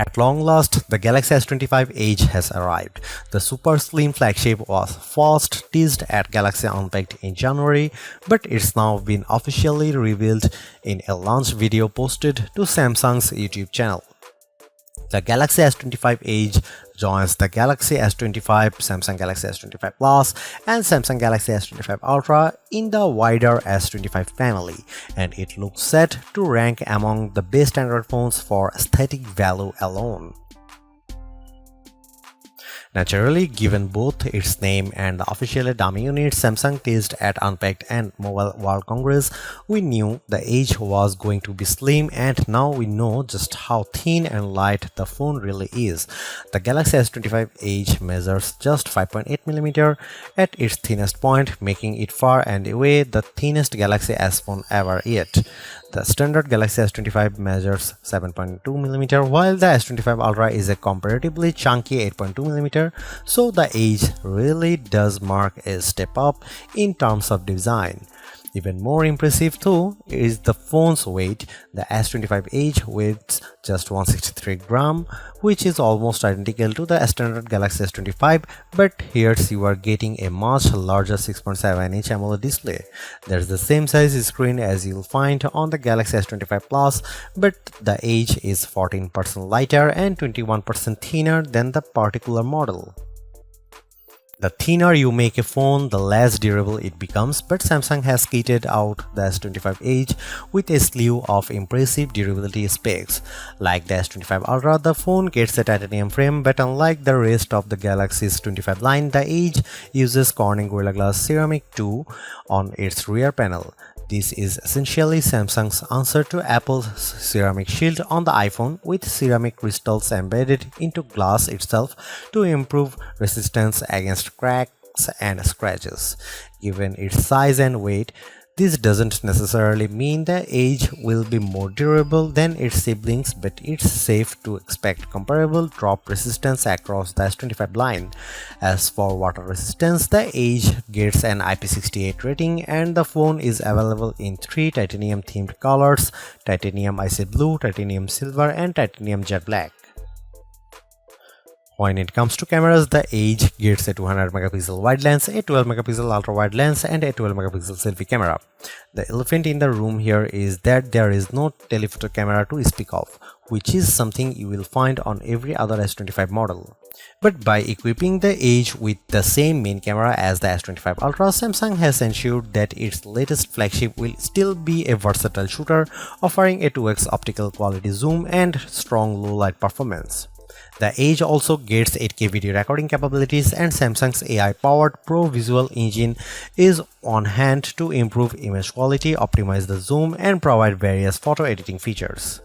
At long last, the Galaxy S25 Edge has arrived. The super slim flagship was first teased at Galaxy Unpacked in January, but it's now been officially revealed in a launch video posted to Samsung's YouTube channel. The Galaxy S25 Edge joins the Galaxy S25, Samsung Galaxy S25 Plus, and Samsung Galaxy S25 Ultra in the wider S25 family, and it looks set to rank among the best Android phones for aesthetic value alone. Naturally, given both its name and the official dummy unit Samsung teased at Unpacked and Mobile World Congress, we knew the Edge was going to be slim, and now we know just how thin and light the phone really is. The Galaxy S25 Edge measures just 5.8mm at its thinnest point, making it far and away the thinnest Galaxy S phone ever yet. The standard Galaxy S25 measures 7.2mm, while the S25 Ultra is a comparatively chunky 8.2mm, so the Edge really does mark a step up in terms of design. Even more impressive though is the phone's weight. The S25 Edge weighs just 163 grams, which is almost identical to the standard Galaxy S25, but here you are getting a much larger 6.7-inch AMOLED display. There's the same size screen as you'll find on the Galaxy S25 Plus, but the Edge is 14% lighter and 21% thinner than the particular model. The thinner you make a phone, the less durable it becomes, but Samsung has kitted out the S25 Edge with a slew of impressive durability specs. Like the S25 Ultra, the phone gets a titanium frame, but unlike the rest of the Galaxy's 25 line, the Edge uses Corning Gorilla Glass Ceramic 2 on its rear panel. This is essentially Samsung's answer to Apple's ceramic shield on the iPhone, with ceramic crystals embedded into glass itself to improve resistance against cracks and scratches. Given its size and weight, this doesn't necessarily mean the Edge will be more durable than its siblings, but it's safe to expect comparable drop resistance across the S25 line. As for water resistance, the Edge gets an IP68 rating, and the phone is available in 3 titanium themed colors: titanium icy blue, titanium silver, and titanium jet black. When it comes to cameras, the Edge gets a 200MP wide lens, a 12MP ultra wide lens, and a 12MP selfie camera. The elephant in the room here is that there is no telephoto camera to speak of, which is something you will find on every other S25 model. But by equipping the Edge with the same main camera as the S25 Ultra, Samsung has ensured that its latest flagship will still be a versatile shooter, offering a 2x optical quality zoom and strong low light performance. The Edge also gets 8K video recording capabilities, and Samsung's AI-powered Pro Visual Engine is on hand to improve image quality, optimize the zoom, and provide various photo editing features.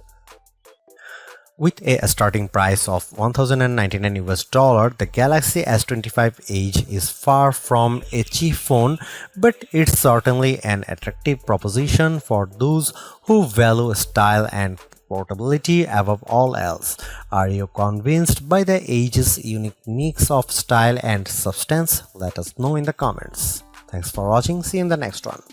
With a starting price of $1,099, the Galaxy S25 Edge is far from a cheap phone, but it's certainly an attractive proposition for those who value style and portability above all else. Are you convinced by the Edge's unique mix of style and substance? Let us know in the comments. Thanks for watching. See you in the next one.